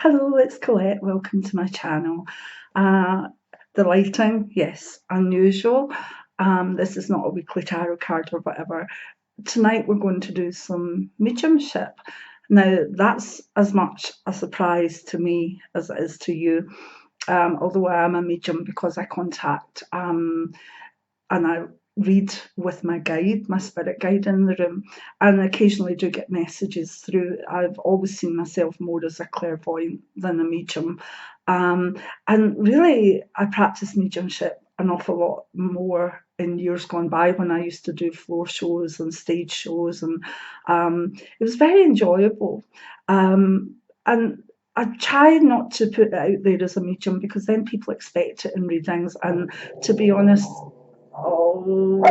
Hello, it's Colette. Welcome to my channel. The lighting, yes, unusual. This is not a weekly tarot card or whatever. Tonight we're going to do some mediumship. Now, that's as much a surprise to me as it is to you, although I am a medium because I contact and I read with my guide, my spirit guide in the room, and occasionally do get messages through. I've always seen myself more as a clairvoyant than a medium. And really, I practice mediumship an awful lot more in years gone by when I used to do floor shows and stage shows, and it was very enjoyable. And I try not to put it out there as a medium because then people expect it in readings, and to be honest, oh,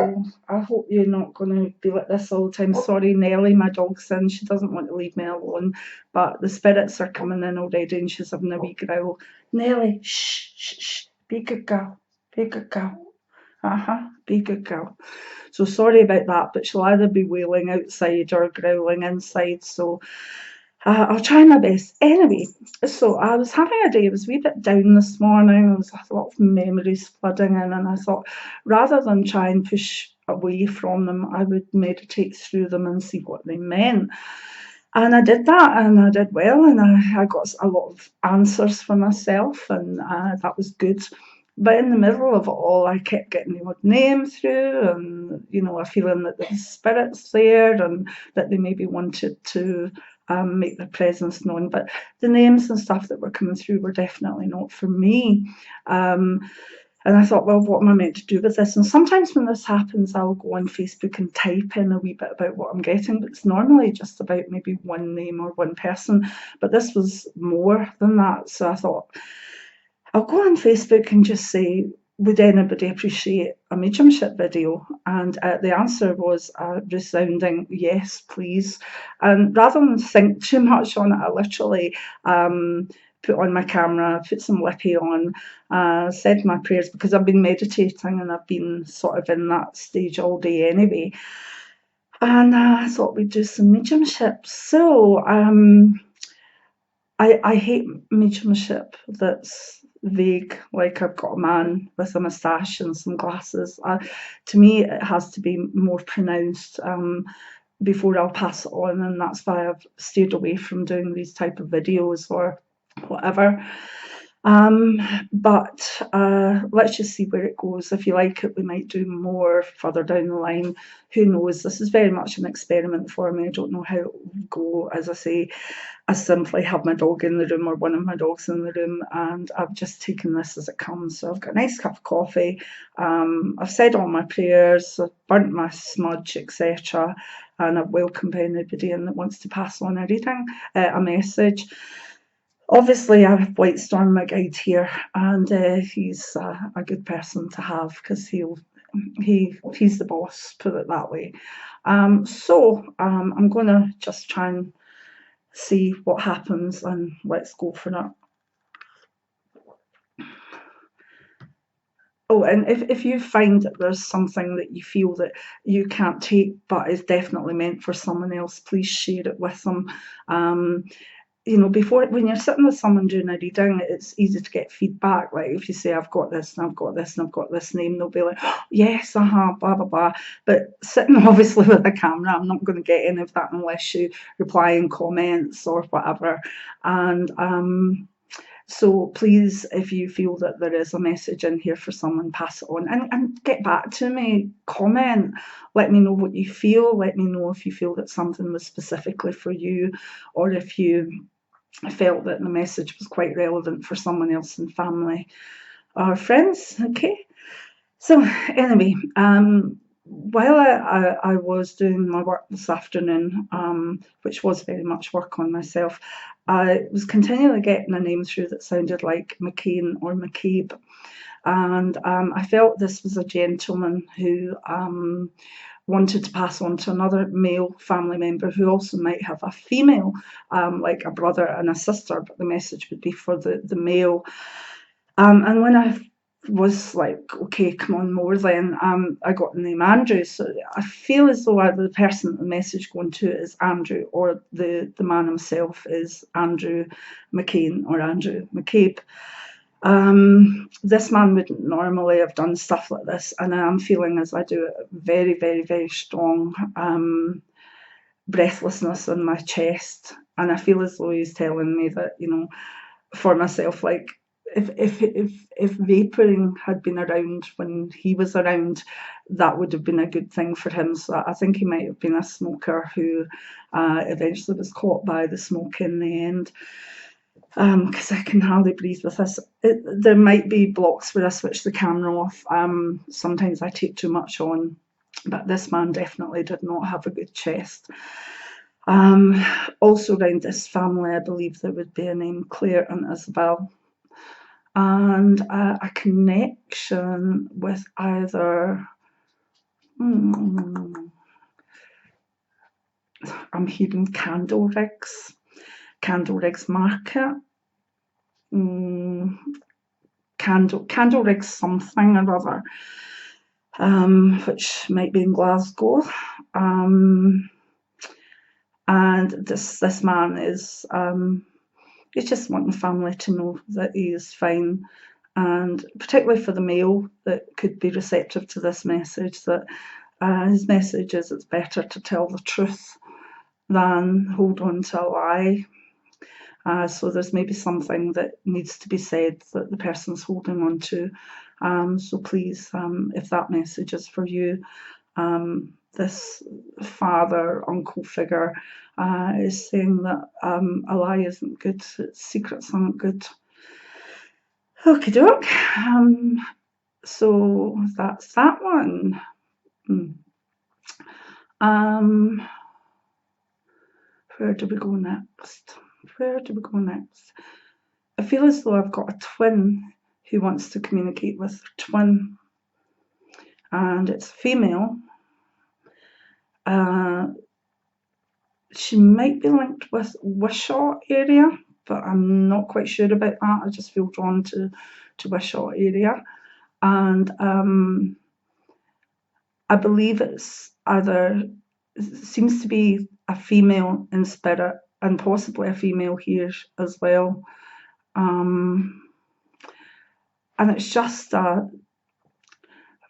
I hope you're not going to be like this all the time. Sorry, Nellie, my dog's in. She doesn't want to leave me alone, but the spirits are coming in already and she's having a wee growl. Nellie, shh, shh, shh, be a good girl, be a good girl. Be a good girl. So sorry about that, but she'll either be wailing outside or growling inside, so I'll try my best. Anyway, so I was having a day, I was a wee bit down this morning, there was a lot of memories flooding in, and I thought rather than try and push away from them, I would meditate through them and see what they meant. And I did that, and I did well, and I got a lot of answers for myself, and that was good. But in the middle of it all, I kept getting the odd name through, and a feeling that the spirits there, and that they maybe wanted to make their presence known. But the names and stuff that were coming through were definitely not for me. And I thought, well, what am I meant to do with this? And sometimes when this happens, I'll go on Facebook and type in a wee bit about what I'm getting, but it's normally just about maybe one name or one person. But this was more than that. So I thought, I'll go on Facebook and just say, would anybody appreciate a mediumship video? And the answer was a resounding yes, please. And rather than think too much on it, I literally put on my camera, put some lippy on, said my prayers, because I've been meditating and I've been sort of in that stage all day anyway. And I thought we'd do some mediumship. So I hate mediumship that's vague, like I've got a man with a moustache and some glasses. To me, it has to be more pronounced before I'll pass it on, and that's why I've steered away from doing these type of videos or whatever. But let's just see where it goes. If you like it, we might do more further down the line. Who knows? This is very much an experiment for me. I don't know how it will go. As I say, I simply have my dog in the room, or one of my dogs in the room, and I've just taken this as it comes. So I've got a nice cup of coffee. I've said all my prayers, I've burnt my smudge, etc. And I've welcomed anybody in that wants to pass on a reading, a message. Obviously, I have White Storm, my guide here, and he's a good person to have because he's the boss, put it that way. So I'm going to just try and see what happens, and let's go for it. Oh, and if you find that there's something that you feel that you can't take but is definitely meant for someone else, please share it with them. Before, when you're sitting with someone doing a reading, it's easy to get feedback. Like if you say, I've got this and I've got this and I've got this name, they'll be like, oh, yes, blah, blah, blah. But sitting obviously with a camera, I'm not going to get any of that unless you reply in comments or whatever. And so please, if you feel that there is a message in here for someone, pass it on and get back to me, comment, let me know what you feel, let me know if you feel that something was specifically for you, or if you felt that the message was quite relevant for someone else in family or friends. Okay, so anyway, while I was doing my work this afternoon, which was very much work on myself, I was continually getting a name through that sounded like McCain or McCabe, and I felt this was a gentleman who wanted to pass on to another male family member who also might have a female, like a brother and a sister, but the message would be for the male. And when I was like, okay, come on, more then. I got the name Andrew, so I feel as though either the person the message going to is Andrew, or the man himself is Andrew McCain or Andrew McCabe. This man wouldn't normally have done stuff like this, and I am feeling as I do it very, very, very strong breathlessness in my chest, and I feel as though he's telling me that, you know, for myself, like, if vapouring had been around when he was around, that would have been a good thing for him. So I think he might have been a smoker who eventually was caught by the smoke in the end. Because I can hardly breathe with this. There might be blocks where I switch the camera off. Sometimes I take too much on, but this man definitely did not have a good chest. Also around this family, I believe there would be a name Claire and Isabel, and a connection with either I'm hearing Candle Rigs Market, Candle Rigs something or other, which might be in Glasgow. And this man is he's just wanting family to know that he is fine, and particularly for the male that could be receptive to this message, that his message is it's better to tell the truth than hold on to a lie. So there's maybe something that needs to be said that the person's holding on to. So please, if that message is for you, this father, uncle figure is saying that a lie isn't good, secrets aren't good. Okie doke. So that's that one. Where do we go next? I feel as though I've got a twin who wants to communicate with her twin, and it's female. She might be linked with Wishaw area, but I'm not quite sure about that. I just feel drawn to Wishaw area, and I believe it's seems to be a female in spirit, and possibly a female here as well. And it's just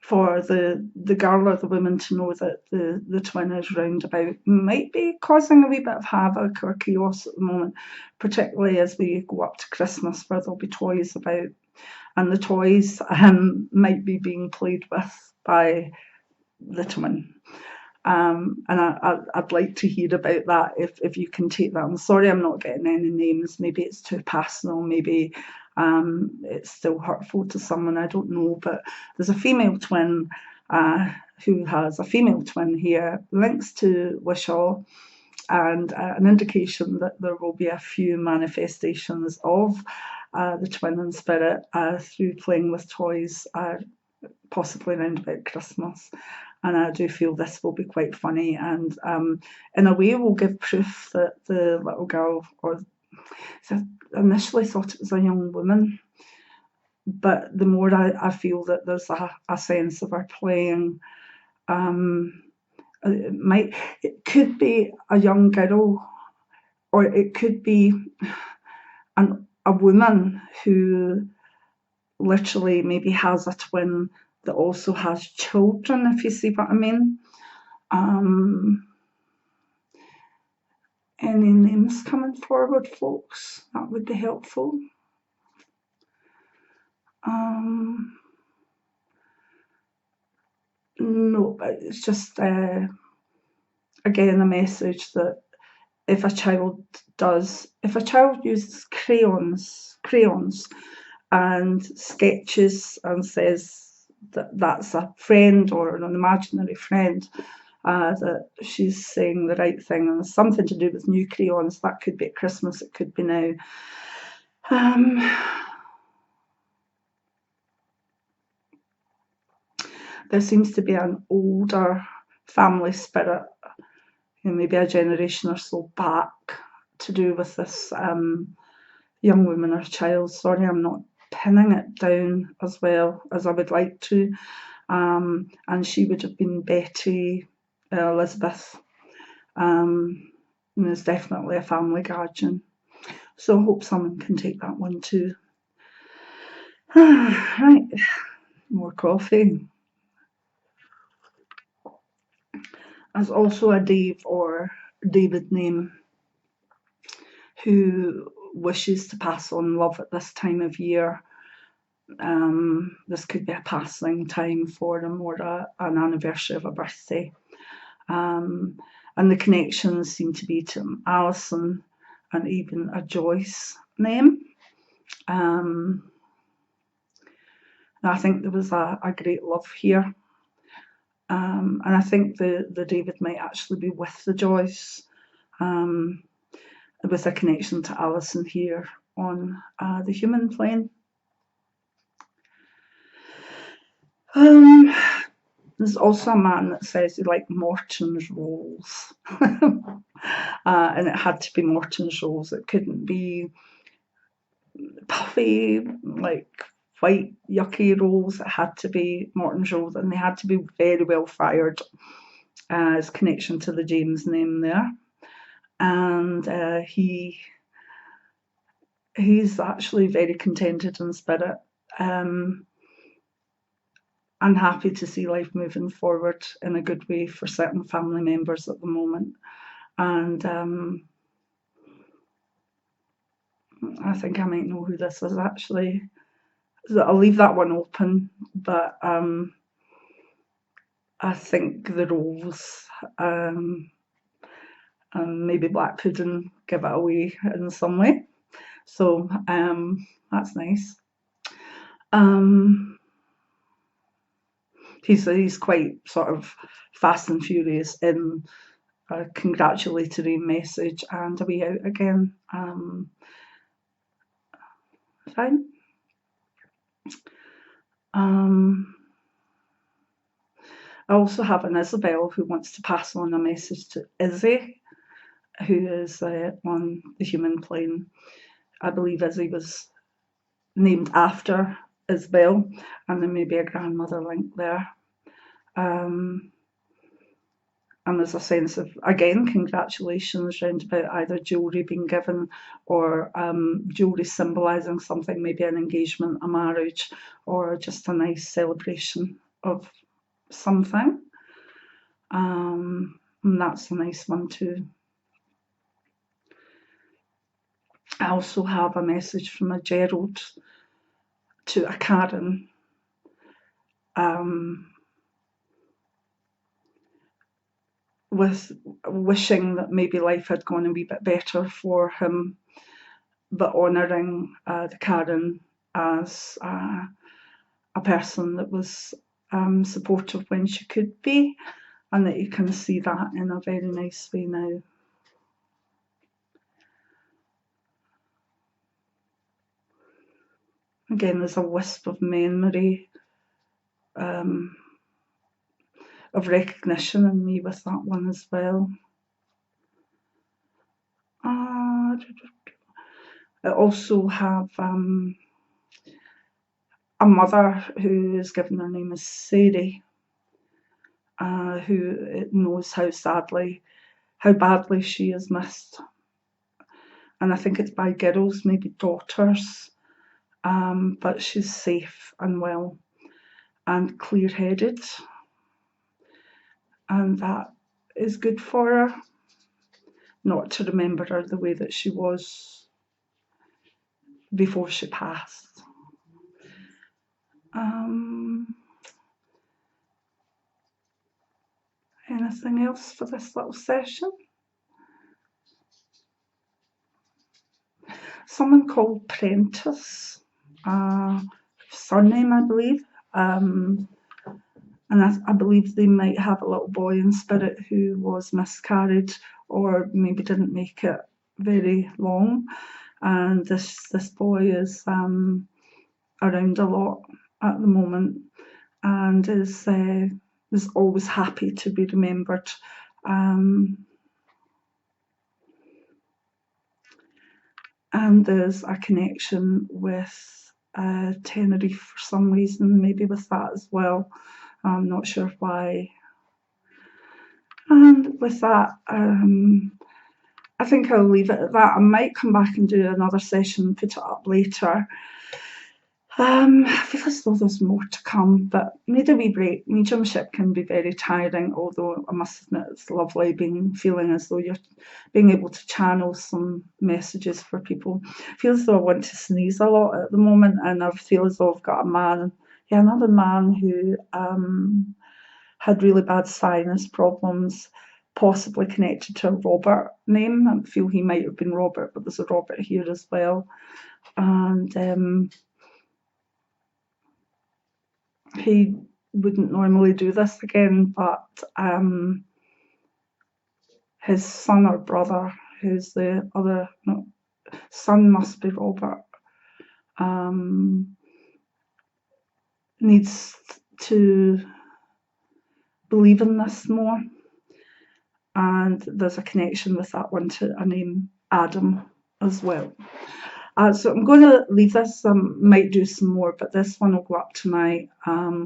for the girl or the woman to know that the twin is roundabout might be causing a wee bit of havoc or chaos at the moment, particularly as we go up to Christmas, where there'll be toys about, and the toys might be being played with by the twin. And I'd like to hear about that if you can take that. I'm sorry I'm not getting any names. Maybe it's too personal. Maybe it's still hurtful to someone. I don't know. But there's a female twin who has a female twin here, links to Wishaw, and an indication that there will be a few manifestations of the twin in spirit through playing with toys, possibly around about Christmas. And I do feel this will be quite funny, and in a way will give proof that the little girl, or I initially thought it was a young woman, but the more I feel that there's a sense of her playing, it could be a young girl, or it could be a woman who literally maybe has a twin that also has children, if you see what I mean. Any names coming forward, folks? That would be helpful. No, but it's just again a message that if a child uses crayons and sketches and says that that's a friend or an imaginary friend, that she's saying the right thing, and something to do with new crayons. That could be at Christmas, it could be now. There seems to be an older family spirit, maybe a generation or so back, to do with this young woman or child. Sorry, I'm not pinning it down as well as I would like to. And she would have been Betty Elizabeth. And is definitely a family guardian. So I hope someone can take that one too. Right, more coffee. There's also a Dave or David name who wishes to pass on love at this time of year. This could be a passing time for them or an anniversary of a birthday. And the connections seem to be to Alison and even a Joyce name. And I think there was a great love here. And I think the David might actually be with the Joyce, with a connection to Alison here on the human plane. There's also a man that says he liked Morton's rolls. And it had to be Morton's rolls. It couldn't be puffy, like white, yucky rolls. It had to be Morton's rolls, and they had to be very well fired. His connection to the James name there. And he's actually very contented in spirit. I'm happy to see life moving forward in a good way for certain family members at the moment. And I think I might know who this is actually. I'll leave that one open, but I think the rolls and maybe black pudding give it away in some way. So that's nice. He's quite sort of fast and furious in a congratulatory message and a wee out again. Fine. I also have an Isabel who wants to pass on a message to Izzy, who is on the human plane. I believe Izzy was named after Isabel, and there may be a grandmother link there. And there's a sense of, again, congratulations round about either jewellery being given or jewellery symbolising something, maybe an engagement, a marriage, or just a nice celebration of something. And that's a nice one too. I also have a message from a Gerald to a Karen. With wishing that maybe life had gone a wee bit better for him, but honouring the Karen as a person that was supportive when she could be, and that you can see that in a very nice way now. Again, there's a wisp of memory, of recognition in me with that one as well. I also have a mother who is given her name as Sadie, who knows how badly she is missed. And I think it's by girls, maybe daughters, but she's safe and well and clear-headed, and that is good for her, not to remember her the way that she was before she passed. Anything else for this little session? Someone called Prentice, surname I believe, and I believe they might have a little boy in spirit who was miscarried or maybe didn't make it very long, and this boy is around a lot at the moment and is always happy to be remembered. And there's a connection with Tenerife for some reason, maybe with that as well. I'm not sure why. And with that, I think I'll leave it at that. I might come back and do another session and put it up later. I feel as though there's more to come, but need a wee break. Mediumship can be very tiring, although I must admit it's lovely feeling as though you're being able to channel some messages for people. I feel as though I want to sneeze a lot at the moment, and I feel as though I've got another man who had really bad sinus problems, possibly connected to a Robert name. I feel he might have been Robert, but there's a Robert here as well. And he wouldn't normally do this again, but his son or brother, who's the other, no, son must be Robert, needs to believe in this more. And there's a connection with that one to a name Adam as well. So I'm going to leave this. Might do some more, but this one will go up tonight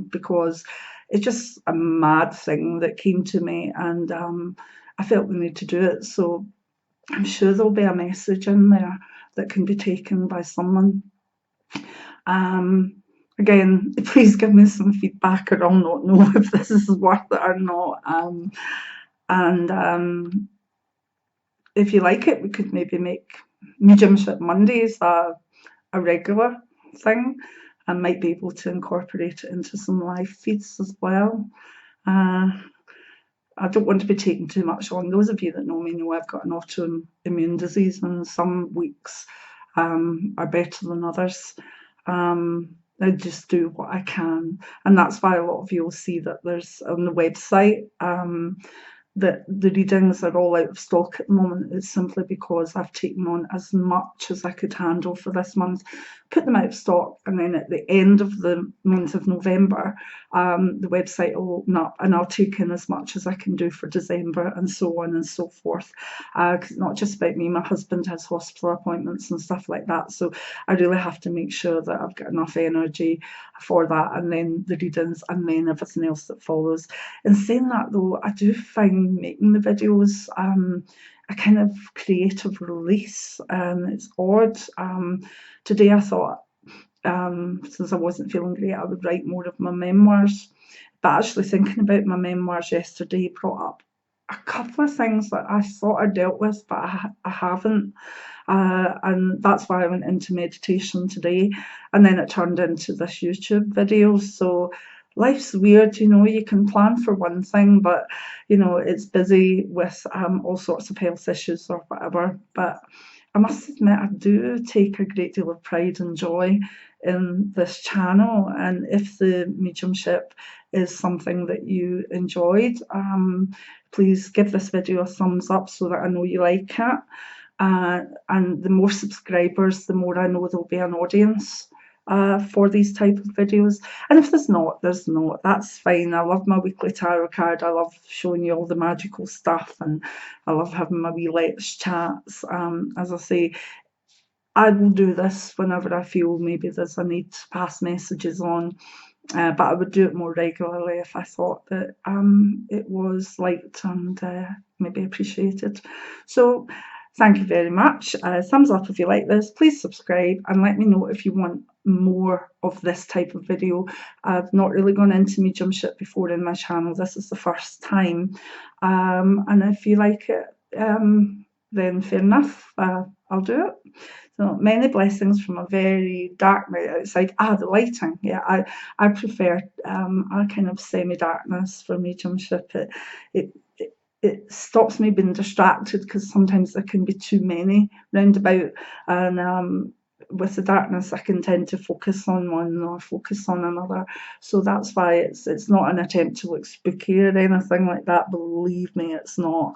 because it's just a mad thing that came to me, and I felt the need to do it. So I'm sure there'll be a message in there that can be taken by someone. Again, please give me some feedback, or I'll not know if this is worth it or not. And if you like it, we could maybe make Mediumship Mondays a regular thing. I might be able to incorporate it into some live feeds as well. I don't want to be taking too much on. Those of you that know me know I've got an autoimmune disease, and some weeks are better than others. I just do what I can, and that's why a lot of you will see that there's on the website that the readings are all out of stock at the moment. It's simply because I've taken on as much as I could handle for this month, put them out of stock, and then at the end of the month of November, the website will open up and I'll take in as much as I can do for December, and so on and so forth. Because it's not just about me, my husband has hospital appointments and stuff like that, so I really have to make sure that I've got enough energy for that, and then the readings, and then everything else that follows. In saying that though, I do find making the videos a kind of creative release, and it's odd. Today I thought, since I wasn't feeling great, I would write more of my memoirs, but actually thinking about my memoirs yesterday brought up a couple of things that I thought I dealt with, but I haven't. And that's why I went into meditation today, and then it turned into this YouTube video. So life's weird, you can plan for one thing, but it's busy with all sorts of health issues or whatever. But I must admit, I do take a great deal of pride and joy in this channel, and if the mediumship is something that you enjoyed, please give this video a thumbs up so that I know you like it. And the more subscribers, the more I know there'll be an audience for these type of videos. And if there's not, that's fine. I love my weekly tarot card. I love showing you all the magical stuff, and I love having my wee let's chats. As I say, I will do this whenever I feel maybe there's a need to pass messages on, but I would do it more regularly if I thought that it was liked and maybe appreciated. So thank you very much. Thumbs up if you like this. Please subscribe and let me know if you want more of this type of video. I've not really gone into mediumship before in my channel. This is the first time. And if you like it, then fair enough. I'll do it. So many blessings from a very dark night outside. The lighting. Yeah, I prefer a kind of semi-darkness for mediumship. It stops me being distracted, because sometimes there can be too many round about, and with the darkness I can tend to focus on one or focus on another. So that's why it's not an attempt to look spooky or anything like that. Believe me, it's not.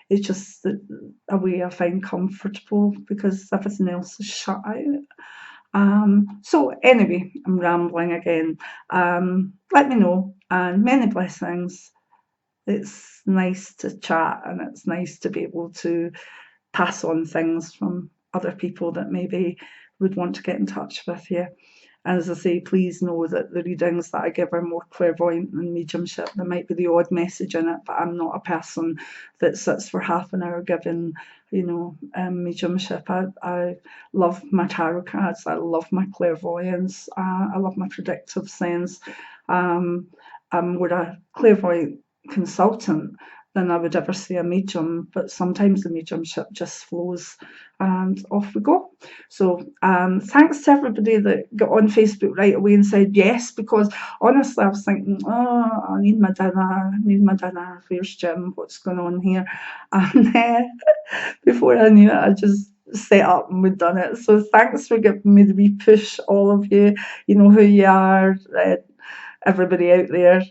It's just a way I find comfortable, because everything else is shut out. So anyway, I'm rambling again. Let me know, and many blessings. It's nice to chat, and it's nice to be able to pass on things from other people that maybe would want to get in touch with you. And as I say, please know that the readings that I give are more clairvoyant than mediumship. There might be the odd message in it, but I'm not a person that sits for half an hour giving, mediumship. I love my tarot cards. I love my clairvoyance. I love my predictive sense. I'm more a clairvoyant consultant than I would ever say a medium, but sometimes the mediumship just flows and off we go. So thanks to everybody that got on Facebook right away and said yes, because honestly I was thinking, I need my dinner, where's Jim, what's going on here? And before I knew it, I just set up and we'd done it. So thanks for giving me the wee push, all of you. You know who you are, everybody out there.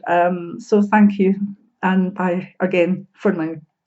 So thank you, and bye again for now.